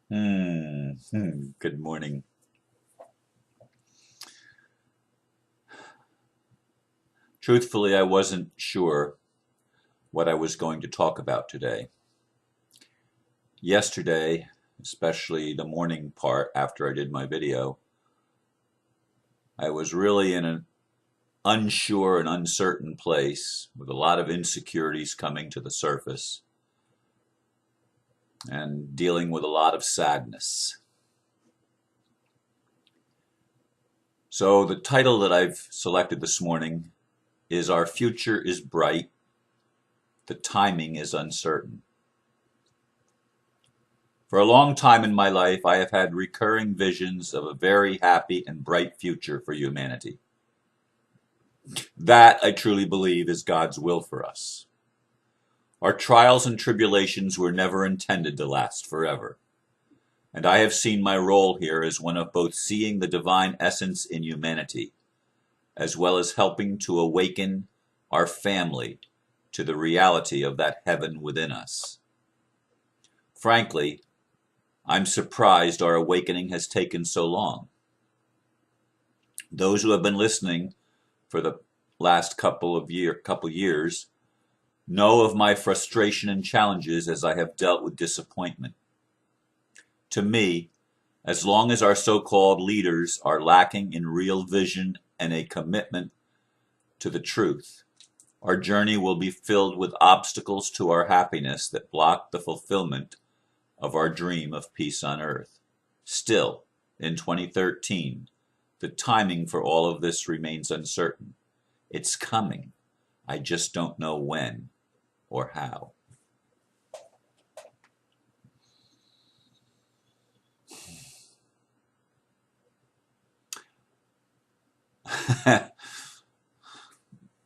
Good morning. Truthfully, I wasn't sure what I was going to talk about today. Yesterday, especially the morning part after I did my video, I was really in an unsure and uncertain place with a lot of insecurities coming to the surface and dealing with a lot of sadness. So, the title that I've selected this morning is Our Future is Bright, the Timing is Uncertain. For a long time in my life, I have had recurring visions of a very happy and bright future for humanity. That, I truly believe, is God's will for us. Our trials and tribulations were never intended to last forever. And I have seen my role here as one of both seeing the divine essence in humanity, as well as helping to awaken our family to the reality of that heaven within us. Frankly, I'm surprised our awakening has taken so long. Those who have been listening for the last couple years know of my frustration and challenges as I have dealt with disappointment. To me, as long as our so-called leaders are lacking in real vision and a commitment to the truth, our journey will be filled with obstacles to our happiness that block the fulfillment of our dream of peace on earth. Still, in 2013, the timing for all of this remains uncertain. It's coming. I just don't know when or how.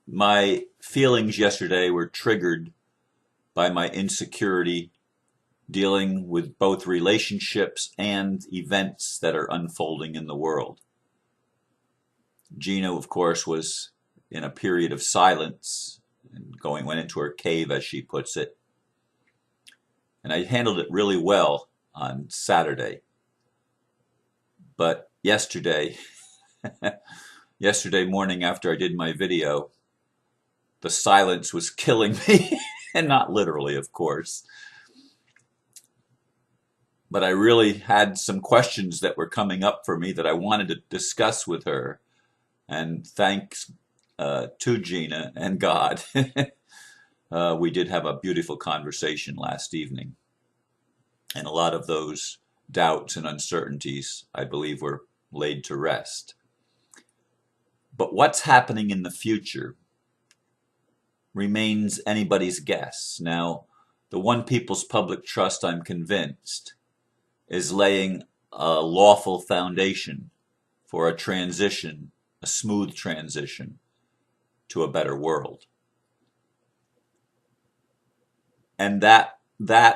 My feelings yesterday were triggered by my insecurity dealing with both relationships and events that are unfolding in the world. Gina, of course, was in a period of silence and went into her cave, as she puts it. And I handled it really well on Saturday. But yesterday morning after I did my video, the silence was killing me. And not literally, of course. But I really had some questions that were coming up for me that I wanted to discuss with her. And thanks to Gina and God, we did have a beautiful conversation last evening. And a lot of those doubts and uncertainties, I believe, were laid to rest. But what's happening in the future remains anybody's guess. Now, the One People's Public Trust, I'm convinced, is laying a lawful foundation for a transition, a smooth transition to a better world. And that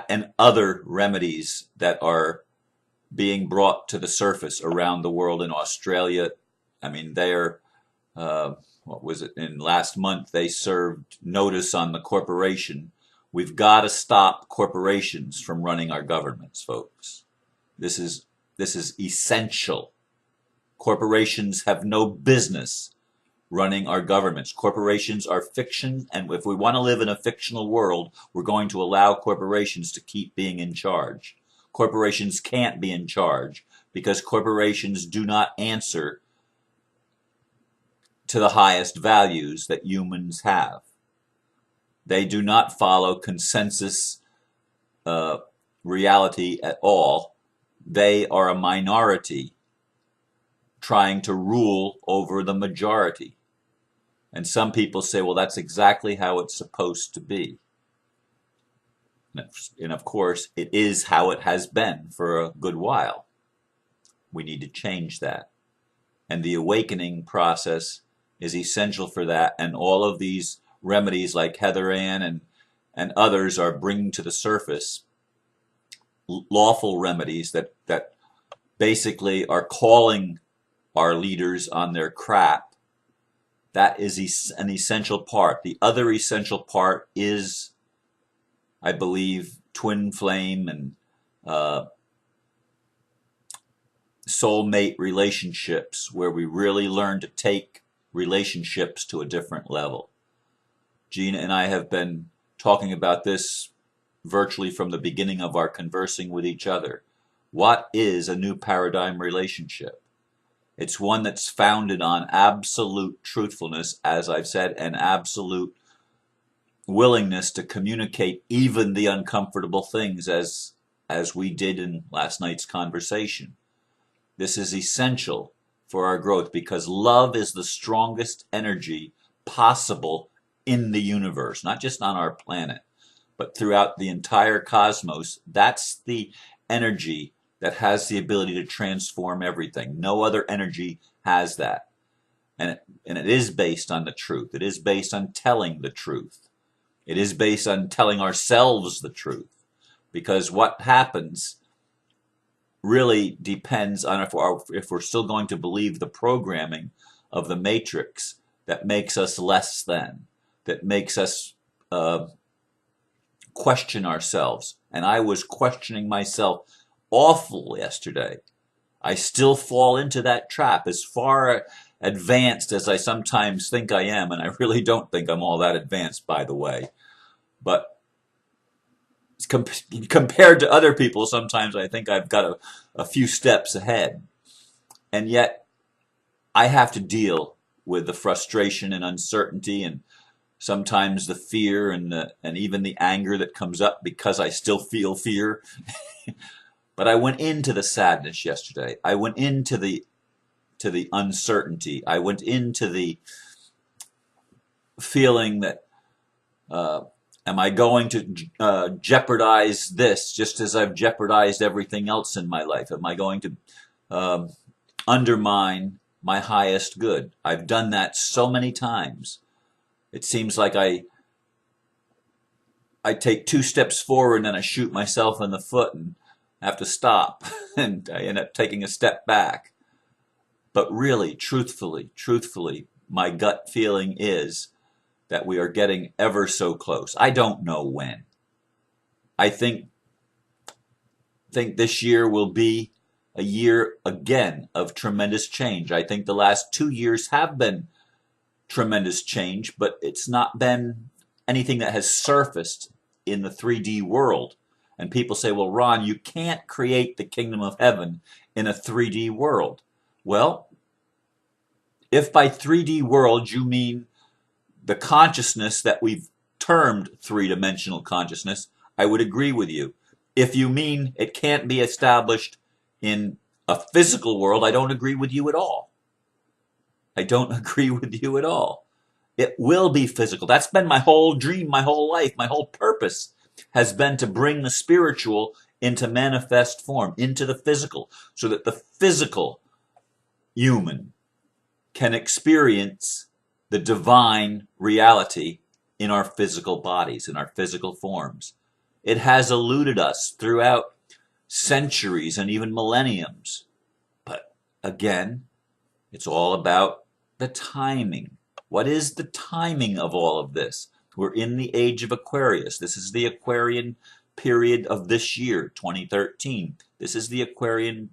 and other remedies that are being brought to the surface around the world. In Australia, I mean, they're what was it, in last month they served notice on the corporation. We've got to stop corporations from running our governments, folks. This is essential. Corporations have no business running our governments. Corporations are fiction, and if we want to live in a fictional world, we're going to allow corporations to keep being in charge. Corporations can't be in charge because corporations do not answer to the highest values that humans have. They do not follow consensus reality at all. They are a minority trying to rule over the majority. And some people say, well, that's exactly how it's supposed to be. And of course, it is how it has been for a good while. We need to change that. And the awakening process is essential for that. And all of these remedies like Heather Ann and others are bringing to the surface lawful remedies that basically are calling our leaders on their crap. That is an essential part. The other essential part is, I believe, twin flame and soulmate relationships where we really learn to take relationships to a different level. Gina and I have been talking about this virtually from the beginning of our conversing with each other. What is a new paradigm relationship? It's one that's founded on absolute truthfulness, as I've said, and absolute willingness to communicate even the uncomfortable things, as we did in last night's conversation. This is essential for our growth because love is the strongest energy possible in the universe, not just on our planet, but throughout the entire cosmos. That's the energy that has the ability to transform everything. No other energy has that. And it is based on the truth. It is based on telling the truth. It is based on telling ourselves the truth. Because what happens really depends on if we're still going to believe the programming of the matrix that makes us less than, that makes us question ourselves. And I was questioning myself awful yesterday. I still fall into that trap, as far advanced as I sometimes think I am, and I really don't think I'm all that advanced, by the way. But compared to other people, sometimes I think I've got a few steps ahead. And yet, I have to deal with the frustration and uncertainty, and sometimes the fear and even the anger that comes up because I still feel fear. But I went into the sadness yesterday. I went into the uncertainty. I went into the feeling that am I going to jeopardize this just as I've jeopardized everything else in my life? Am I going to undermine my highest good? I've done that so many times. It seems like I take 2 steps forward and then I shoot myself in the foot and have to stop and I end up taking a step back. But really, truthfully, my gut feeling is that we are getting ever so close. I don't know when. I think this year will be a year again of tremendous change. I think the last 2 years have been tremendous change, but it's not been anything that has surfaced in the 3D world. And people say, well, Ron, you can't create the kingdom of heaven in a 3D world. Well, if by 3D world you mean the consciousness that we've termed three-dimensional consciousness, I would agree with you. If you mean it can't be established in a physical world, I don't agree with you at all. I don't agree with you at all. It will be physical. That's been my whole dream, my whole life, my whole purpose has been to bring the spiritual into manifest form, into the physical, so that the physical human can experience the divine reality in our physical bodies, in our physical forms. It has eluded us throughout centuries and even millenniums. But again, it's all about the timing. What is the timing of all of this? We're in the age of Aquarius. This is the Aquarian period of this year, 2013. This is the Aquarian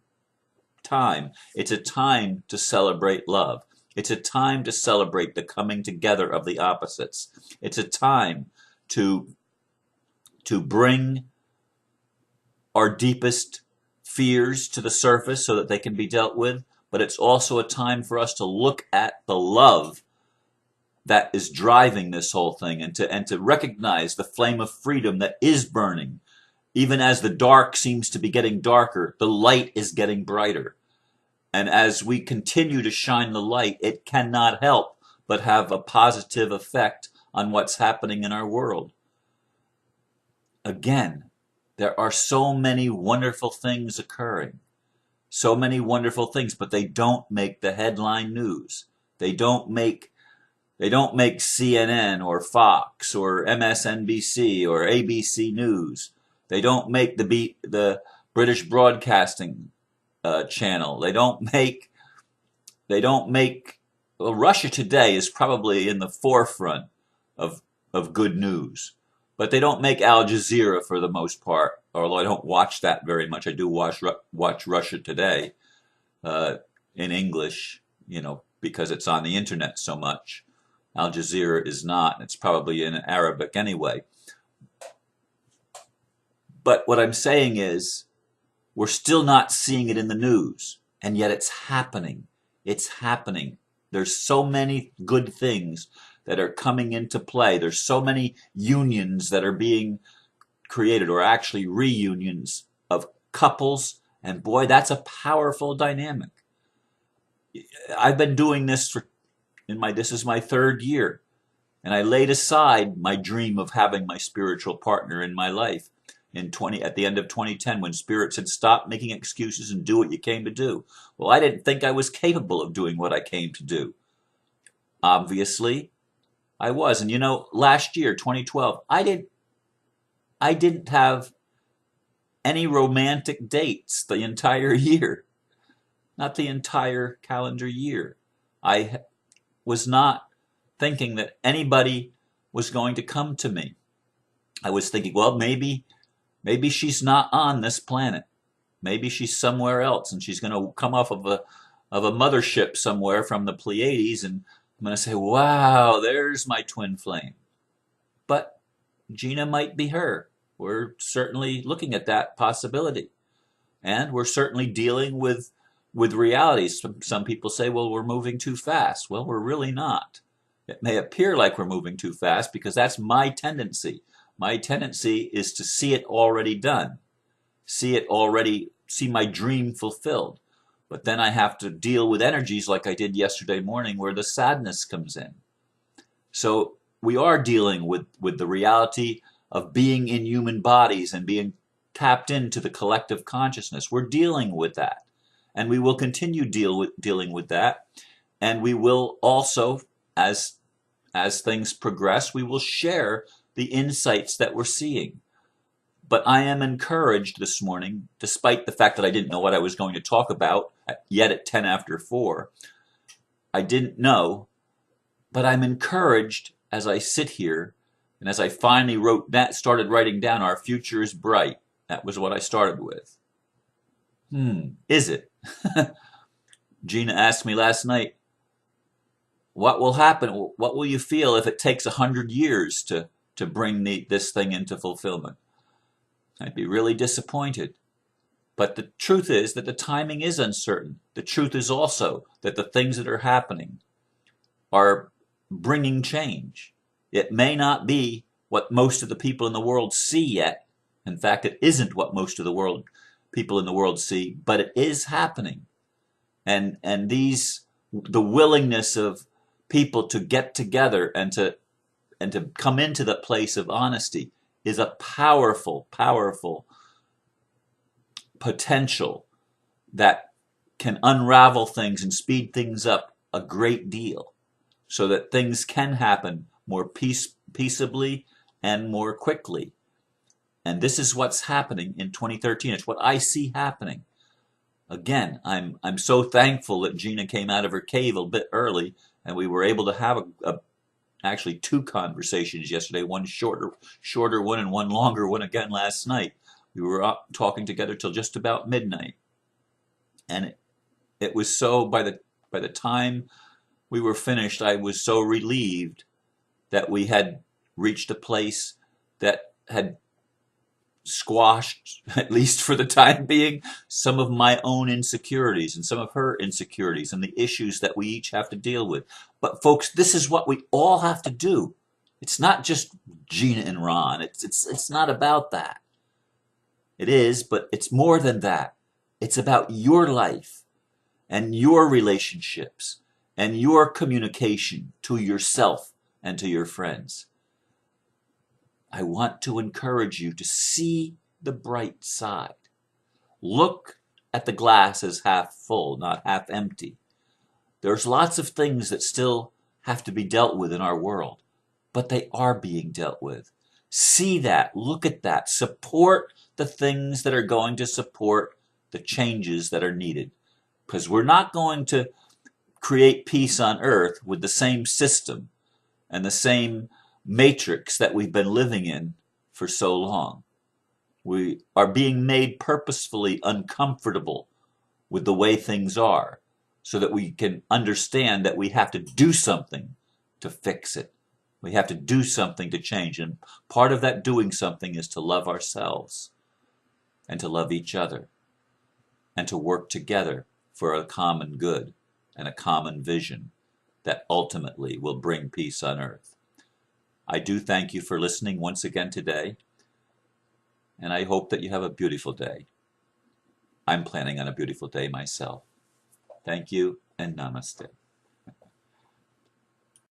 time. It's a time to celebrate love. It's a time to celebrate the coming together of the opposites. It's a time to bring our deepest fears to the surface so that they can be dealt with. But it's also a time for us to look at the love that is driving this whole thing, and to recognize the flame of freedom that is burning. Even as the dark seems to be getting darker, the light is getting brighter. And as we continue to shine the light, it cannot help but have a positive effect on what's happening in our world. Again, there are so many wonderful things occurring. So many wonderful things, but they don't make the headline news. They don't make CNN or Fox or MSNBC or ABC News. They don't make the British Broadcasting Channel. They don't make. Well, Russia Today is probably in the forefront of good news, but they don't make Al Jazeera for the most part. Although I don't watch that very much, I do watch Russia Today. uh, in English, because it's on the internet so much. Al Jazeera is not. It's probably in Arabic anyway. But what I'm saying is, we're still not seeing it in the news, and yet it's happening. It's happening. There's so many good things that are coming into play. There's so many unions that are being created, or actually reunions of couples, and boy, that's a powerful dynamic. I've been doing this this is my third year, and I laid aside my dream of having my spiritual partner in my life at the end of 2010, when Spirit said, stop making excuses and do what you came to do. Well, I didn't think I was capable of doing what I came to do. Obviously, I was. And last year, 2012, I didn't have any romantic dates the entire year. Not the entire calendar year. I was not thinking that anybody was going to come to me. I was thinking, well, maybe she's not on this planet. Maybe she's somewhere else, and she's going to come off of a mothership somewhere from the Pleiades, and I'm going to say, wow, there's my twin flame. But Gina might be her. We're certainly looking at that possibility. And we're certainly dealing with realities. Some people say, well, we're moving too fast. Well, we're really not. It may appear like we're moving too fast because that's my tendency. My tendency is to see it already done, see my dream fulfilled. But then I have to deal with energies like I did yesterday morning, where the sadness comes in. So we are dealing with the reality of being in human bodies and being tapped into the collective consciousness. We're dealing with that, and we will continue dealing with that. And we will also, as things progress, we will share the insights that we're seeing. But I am encouraged this morning, despite the fact that I didn't know what I was going to talk about yet at 10 after 4. I didn't know, but I'm encouraged as I sit here, and as I finally started writing down, our future is bright. That was what I started with. Is it? Gina asked me last night, what will happen? What will you feel if it takes 100 years to bring this thing into fulfillment? I'd be really disappointed. But the truth is that the timing is uncertain. The truth is also that the things that are happening are bringing change. It may not be what most of the people in the world see yet. In fact, it isn't what most of the people in the world see, but it is happening. And the willingness of people to get together and to come into the place of honesty is a powerful, powerful potential that can unravel things and speed things up a great deal, so that things can happen more peaceably and more quickly. And this is what's happening in 2013. It's what I see happening. Again, I'm so thankful that Gina came out of her cave a bit early, and we were able to have actually 2 conversations yesterday, one shorter one and one longer one again last night. We were up talking together till just about midnight. And it was so, by the time we were finished, I was so relieved that we had reached a place that had squashed, at least for the time being, some of my own insecurities and some of her insecurities and the issues that we each have to deal with. But folks, this is what we all have to do. It's not just Gina and Ron. It's not about that. It is, but it's more than that. It's about your life and your relationships and your communication to yourself and to your friends. I want to encourage you to see the bright side. Look at the glass as half full, not half empty. There's lots of things that still have to be dealt with in our world, but they are being dealt with. See that, look at that, support the things that are going to support the changes that are needed. Because we're not going to create peace on earth with the same system and the same matrix that we've been living in for so long. We are being made purposefully uncomfortable with the way things are, so that we can understand that we have to do something to fix it. We have to do something to change. And part of that doing something is to love ourselves and to love each other and to work together for a common good and a common vision that ultimately will bring peace on earth. I do thank you for listening once again today, and I hope that you have a beautiful day. I'm planning on a beautiful day myself. Thank you, and namaste.